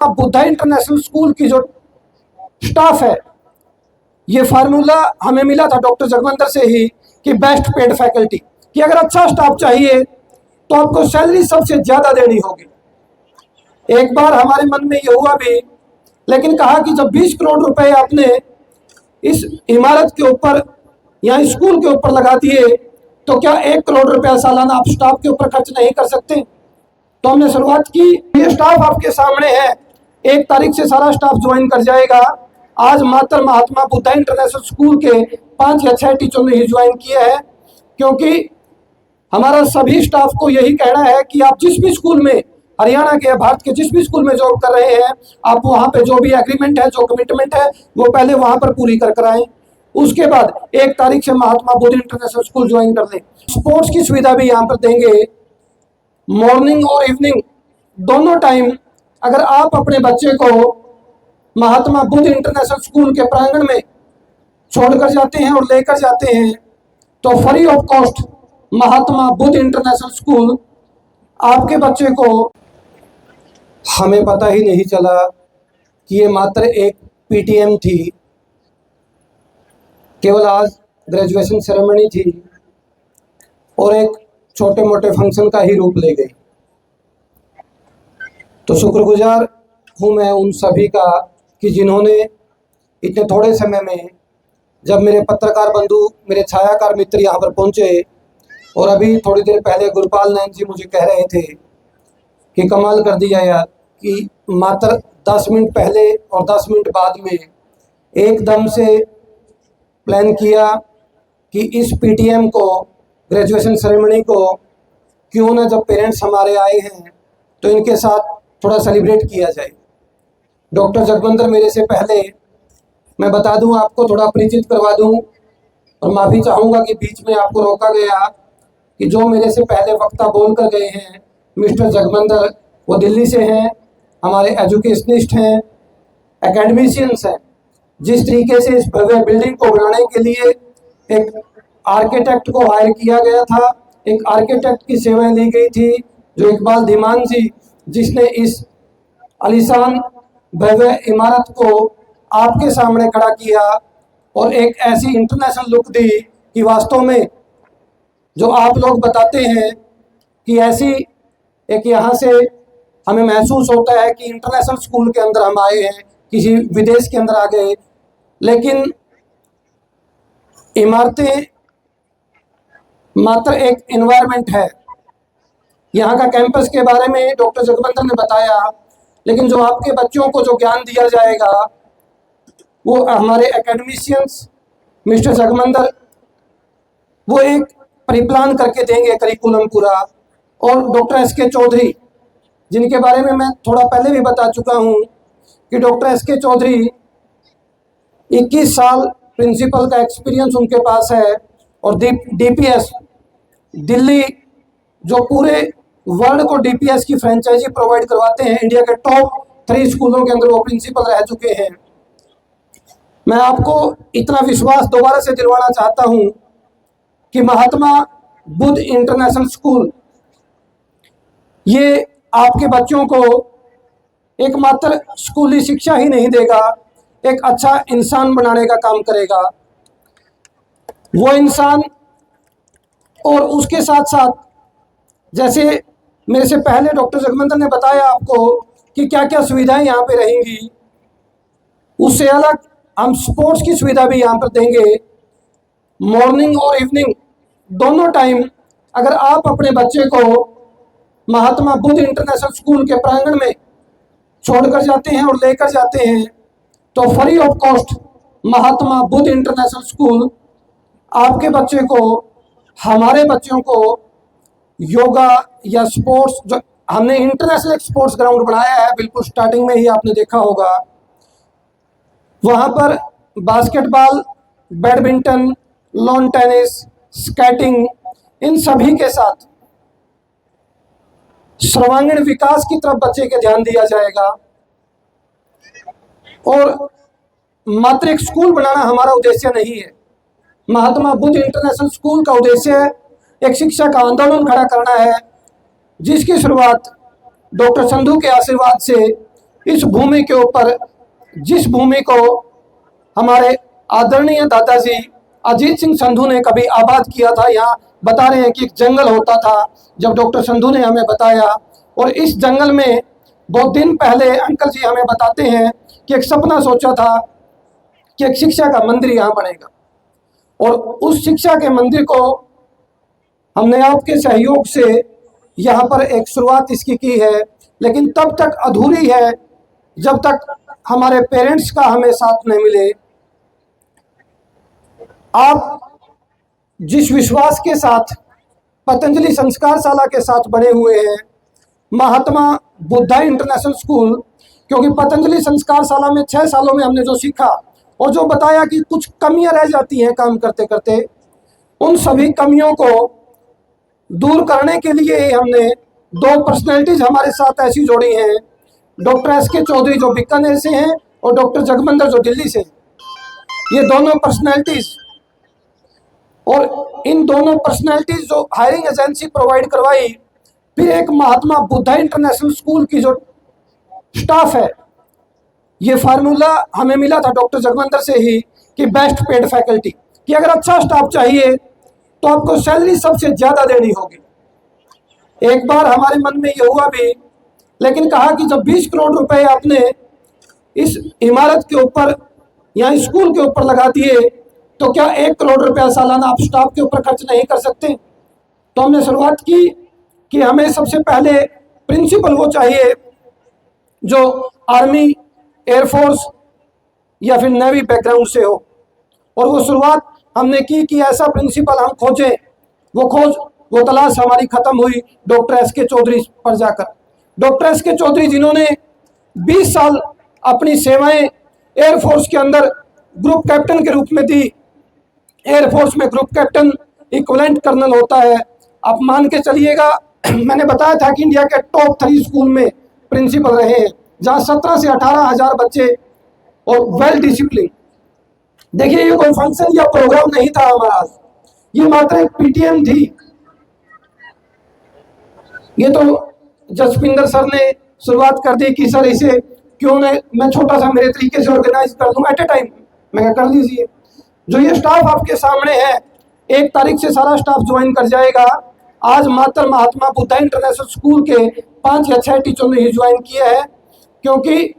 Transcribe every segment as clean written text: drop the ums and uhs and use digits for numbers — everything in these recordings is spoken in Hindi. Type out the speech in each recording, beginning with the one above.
अब बुद्धा इंटरनेशनल स्कूल की जो स्टाफ है, ये फार्मूला हमें मिला था डॉक्टर जगवंतर से ही कि बेस्ट पेड फैकल्टी, कि अगर अच्छा स्टाफ चाहिए तो आपको सैलरी सबसे ज्यादा देनी होगी। एक बार हमारे मन में ये हुआ भी, लेकिन कहा कि जब 20 करोड़ रुपए आपने इस इमारत के ऊपर या स्कूल के ऊपर लगा दिए, तो क्या 1 करोड़ रुपया सालाना आप स्टाफ के ऊपर खर्च नहीं कर सकते? तो हमने शुरुआत की। ये स्टाफ आपके सामने है, 1 तारीख से सारा स्टाफ ज्वाइन कर जाएगा। आज मात्र महात्मा बुद्धा इंटरनेशनल स्कूल के 5 या 6 टीचरों ने ही ज्वाइन किया है, क्योंकि हमारा सभी स्टाफ को यही कहना है कि आप जिस भी स्कूल में, हरियाणा के, भारत के जिस भी स्कूल में जॉब कर रहे हैं, आप वहां पे जो भी एग्रीमेंट है, जो कमिटमेंट है, वो पहले वहां पर पूरी कर आए। उसके बाद 1 तारीख से Mahatma Buddha international school join कर लें। स्पोर्ट्स की सुविधा भी यहाँ पर देंगे, मॉर्निंग और इवनिंग दोनों टाइम। अगर आप अपने बच्चे को महात्मा बुद्ध इंटरनेशनल स्कूल के प्रांगण में छोड़कर जाते हैं और लेकर जाते हैं, तो free of cost Mahatma Buddha international school आपके बच्चे को। हमें पता ही नहीं चला कि ये मात्र एक पीटीएम थी, केवल आज ग्रेजुएशन सेरेमनी थी और एक छोटे मोटे फंक्शन का ही रूप ले गई। तो शुक्रगुजार हूँ मैं उन सभी का कि जिन्होंने इतने थोड़े समय में, जब मेरे पत्रकार बंधु, मेरे छायाकार मित्र यहाँ पर पहुँचे, और अभी थोड़ी देर पहले गुरपाल नैन जी मुझे कह रहे थे कि कमाल कर दिया यार, कि मात्र 10 मिनट पहले और 10 मिनट बाद में एकदम से प्लान किया कि इस पीटीएम को, ग्रेजुएशन सेरेमनी को, क्यों ना जब पेरेंट्स हमारे आए हैं तो इनके साथ थोड़ा सेलिब्रेट किया जाए। डॉक्टर जगवंतर मेरे से पहले, मैं बता दूं आपको, थोड़ा परिचित करवा दूं, और माफ़ी चाहूँगा कि बीच में आपको रोका गया, कि जो मेरे से पहले वक्ता बोल कर गए हैं मिस्टर जगवंतर, वो दिल्ली से हैं, हमारे एजुकेशनिस्ट हैं, एकेडमिशियंस हैं। जिस तरीके से इस भव्य बिल्डिंग को बनाने के लिए एक आर्किटेक्ट को हायर किया गया था, एक आर्किटेक्ट की सेवाएं ली गई थी, जो इकबाल धीमान जी, जिसने इस आलीशान भव्य इमारत को आपके सामने खड़ा किया और एक ऐसी इंटरनेशनल लुक दी कि वास्तव में जो आप लोग बताते हैं कि ऐसी एक, यहाँ से हमें महसूस होता है कि इंटरनेशनल स्कूल के अंदर हम आए हैं, किसी विदेश के अंदर आ गए। लेकिन इमारतें मात्र एक एनवायरनमेंट है। यहाँ का कैंपस के बारे में डॉक्टर जगवंतर ने बताया, लेकिन जो आपके बच्चों को जो ज्ञान दिया जाएगा वो हमारे एकेडमिशियंस मिस्टर जगवंतर वो एक परिप्लान करके देंगे करिकुलम पूरा। और डॉक्टर एस.के. चौधरी, जिनके बारे में मैं थोड़ा पहले भी बता चुका हूँ कि डॉक्टर एस.के. चौधरी 21 साल प्रिंसिपल का एक्सपीरियंस उनके पास है, और डीपीएस दिल्ली, जो पूरे वर्ल्ड को डीपीएस की फ्रेंचाइजी प्रोवाइड करवाते हैं, इंडिया के टॉप 3 स्कूलों के अंदर वो प्रिंसिपल रह चुके हैं। मैं आपको इतना विश्वास दोबारा से दिलवाना चाहता हूं कि महात्मा बुद्ध इंटरनेशनल स्कूल ये आपके बच्चों को एकमात्र स्कूली शिक्षा ही नहीं देगा, एक अच्छा इंसान बनाने का काम करेगा। वो इंसान, और उसके साथ साथ, जैसे मेरे से पहले डॉक्टर जगवंतर ने बताया आपको कि क्या क्या सुविधाएं यहाँ पे रहेंगी, उससे अलग हम स्पोर्ट्स की सुविधा भी यहाँ पर देंगे। मॉर्निंग और इवनिंग दोनों टाइम अगर आप अपने बच्चे को महात्मा बुद्ध इंटरनेशनल स्कूल के प्रांगण में छोड़कर जाते हैं और लेकर जाते हैं, तो free of cost Mahatma Buddha international school आपके बच्चे को, हमारे बच्चों को योगा या स्पोर्ट्स, जो हमने इंटरनेशनल स्पोर्ट्स ग्राउंड बनाया है, बिल्कुल स्टार्टिंग में ही आपने देखा होगा, वहाँ पर basketball, badminton, lawn tennis, skating, इन सभी के साथ सर्वांगीण विकास की तरफ बच्चे के ध्यान दिया जाएगा। और मात्र एक स्कूल बनाना हमारा उद्देश्य नहीं है। महात्मा बुद्ध इंटरनेशनल स्कूल का उद्देश्य एक शिक्षा का आंदोलन खड़ा करना है, जिसकी शुरुआत डॉक्टर संधू के आशीर्वाद से इस भूमि के ऊपर, जिस भूमि को हमारे आदरणीय दादाजी अजीत सिंह संधू ने कभी आबाद किया था, यहाँ बता रहे हैं कि एक जंगल होता था जब डॉक्टर संधू ने हमें बताया। और इस जंगल में बहुत दिन पहले अंकल जी हमें बताते हैं कि एक सपना सोचा था कि एक शिक्षा का मंदिर यहाँ बनेगा, और उस शिक्षा के मंदिर को हमने आपके सहयोग से यहाँ पर एक शुरुआत इसकी की है, लेकिन तब तक अधूरी है जब तक हमारे पेरेंट्स का हमें साथ नहीं मिले। आप जिस विश्वास के साथ पतंजलि संस्कारशाला के साथ बने हुए हैं, महात्मा बुद्धा इंटरनेशनल स्कूल, क्योंकि पतंजलि संस्कारशाला में 6 सालों में हमने जो सीखा और जो बताया कि कुछ कमियां रह जाती हैं काम करते करते, उन सभी कमियों को दूर करने के लिए हमने 2 पर्सनैलिटीज हमारे साथ ऐसी जोड़ी हैं, डॉक्टर एस.के. चौधरी जो बीकानेर से हैं और डॉक्टर जगमंदर जो दिल्ली से। ये दोनों पर्सनैलिटीज, और इन दोनों पर्सनैलिटीज जो हायरिंग एजेंसी प्रोवाइड करवाई, फिर एक महात्मा बुद्धा इंटरनेशनल स्कूल की जो स्टाफ है, ये फार्मूला हमें मिला था डॉक्टर जगमंदर से ही कि बेस्ट पेड फैकल्टी, कि अगर अच्छा स्टाफ चाहिए तो आपको सैलरी सबसे ज़्यादा देनी होगी। एक बार हमारे मन में ये हुआ भी, लेकिन कहा कि जब 20 करोड़ रुपए आपने इस इमारत के ऊपर या स्कूल के ऊपर लगा दिए, तो क्या 1 करोड़ रुपया सालाना आप स्टाफ के ऊपर खर्च नहीं कर सकते? तो हमने शुरुआत की कि हमें सबसे पहले प्रिंसिपल वो चाहिए जो आर्मी, एयरफोर्स या फिर नेवी बैकग्राउंड से हो, और वो शुरुआत हमने की कि ऐसा प्रिंसिपल हम खोजें। वो तलाश हमारी खत्म हुई डॉक्टर एस.के. चौधरी पर जाकर। Doctor S K. चौधरी जिन्होंने 20 साल अपनी सेवाएं एयरफोर्स के अंदर ग्रुप कैप्टन के रूप में दी। एयरफोर्स में ग्रुप कैप्टन इक्विवेलेंट कर्नल होता है। आप मान के चलिएगा, मैंने बताया था कि इंडिया के टॉप 3 स्कूल में प्रिंसिपल रहे हैं, जहाँ 17 से 18 हज़ार बच्चे और वेल डिसिप्लिन। देखिए, ये कोई फंक्शन या प्रोग्राम नहीं था हमारा, ये मात्र एक पीटीएम थी। ये तो जसपिंदर सर ने शुरुआत कर दी कि सर इसे क्यों नहीं मैं छोटा सा मेरे तरीके से ऑर्गेनाइज कर दूं एट ए टाइम। मैं कर लीजिए। जो ये स्टाफ आपके सामने है, 1 तारीख से सारा स्टाफ ज्वाइन कर जाएगा। आज मात्र महात्मा बुद्धा इंटरनेशनल स्कूल के 5 या 6 टीचरों ने ही ज्वाइन किया है, क्योंकि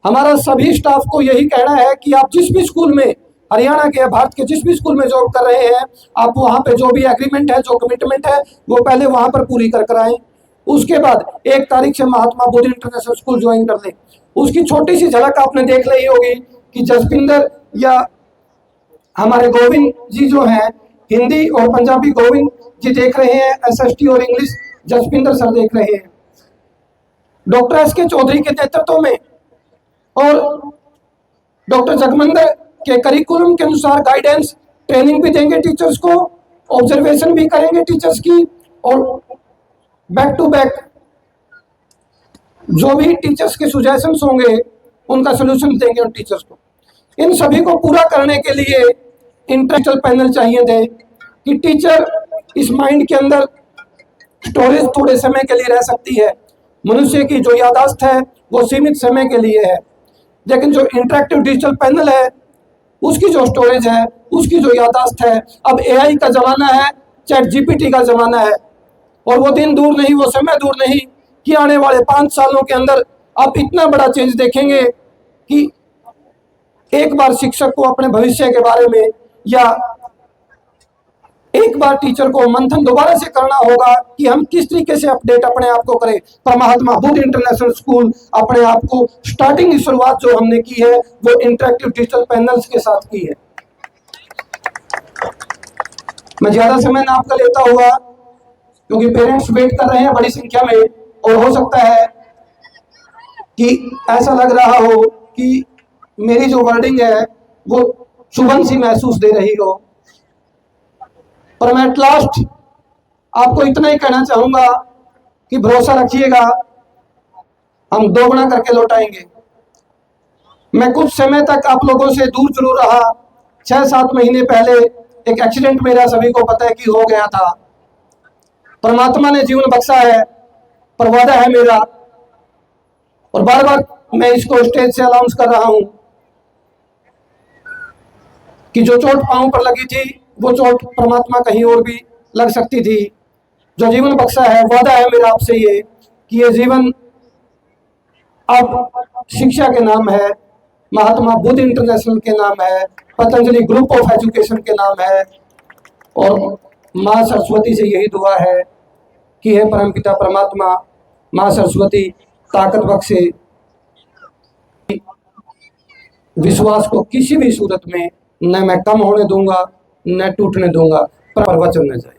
हमारा सभी स्टाफ को यही कहना है कि आप जिस भी स्कूल में, हरियाणा के या भारत के जिस भी स्कूल में जॉब कर रहे हैं, आप वहाँ पे जो भी एग्रीमेंट है, जो कमिटमेंट है, वो पहले वहाँ पर पूरी कर आएँ। उसके बाद 1 तारीख से Mahatma Buddha international school join कर लें। उसकी छोटी सी झलक आपने देख ली होगी कि जसपिंदर या हमारे गोविंद जी जो हैं, हिंदी और पंजाबी गोविंद जी देख रहे हैं, एसएसटी और इंग्लिश जसपिंदर सर देख रहे हैं। Doctor S K. चौधरी के नेतृत्व में और डॉक्टर जगमंदर के करिकुलम के अनुसार गाइडेंस ट्रेनिंग भी देंगे टीचर्स को, ऑब्जर्वेशन भी करेंगे टीचर्स की, और बैक टू बैक जो भी टीचर्स के सुजेशंस होंगे उनका सोल्यूशन देंगे उन टीचर्स को। इन सभी को पूरा करने के लिए इंटेलेक्चुअल पैनल चाहिए थे कि टीचर इस माइंड के अंदर स्टोरेज थोड़े समय के लिए रह सकती है। मनुष्य की जो याददाश्त है वो सीमित समय के लिए है, लेकिन जो इंटरेक्टिव डिजिटल पैनल है उसकी जो स्टोरेज है, उसकी जो याददाश्त है, अब एआई का ज़माना है, चैट जीपीटी का ज़माना है, और वो दिन दूर नहीं, वो समय दूर नहीं कि आने वाले 5 सालों के अंदर आप इतना बड़ा चेंज देखेंगे कि एक बार शिक्षक को अपने भविष्य के बारे में या एक बार टीचर को मंथन दोबारा से करना होगा कि हम किस तरीके से अपडेट अपने आप को करें। पर महात्मा बुद्ध इंटरनेशनल स्कूल अपने आप को स्टार्टिंग की शुरुआत जो हमने की है वो इंटरेक्टिव डिजिटल पैनल्स के साथ की है। मैं ज्यादा समय ना आपका लेता हुआ, क्योंकि पेरेंट्स वेट कर रहे हैं बड़ी संख्या में, और हो सकता है कि ऐसा लग रहा हो कि मेरी जो वर्डिंग है वो चुभन सी महसूस दे रही हो, पर मैं एट लास्ट आपको इतना ही कहना चाहूंगा कि भरोसा रखिएगा, हम 2 गुना करके लौटाएंगे। मैं कुछ समय तक आप लोगों से दूर जरूर रहा। 6-7 महीने पहले एक एक्सीडेंट मेरा सभी को पता है कि हो गया था। परमात्मा ने जीवन बख्शा है, पर वादा है मेरा, और बार बार मैं इसको स्टेज से अनाउंस कर रहा हूं कि जो चोट पांव पर लगी थी वो चोट परमात्मा कहीं और भी लग सकती थी। जो जीवन बख्शा है, वादा है मेरा आपसे ये कि ये जीवन अब शिक्षा के नाम है, महात्मा बुद्ध इंटरनेशनल के नाम है, पतंजलि ग्रुप ऑफ एजुकेशन के नाम है, और माँ सरस्वती से यही दुआ है कि हे परमपिता परमात्मा, माँ सरस्वती ताकत बख्शे, विश्वास को किसी भी सूरत में न मैं कम होने दूंगा न टूटने दूंगा, पर वचन न जाए।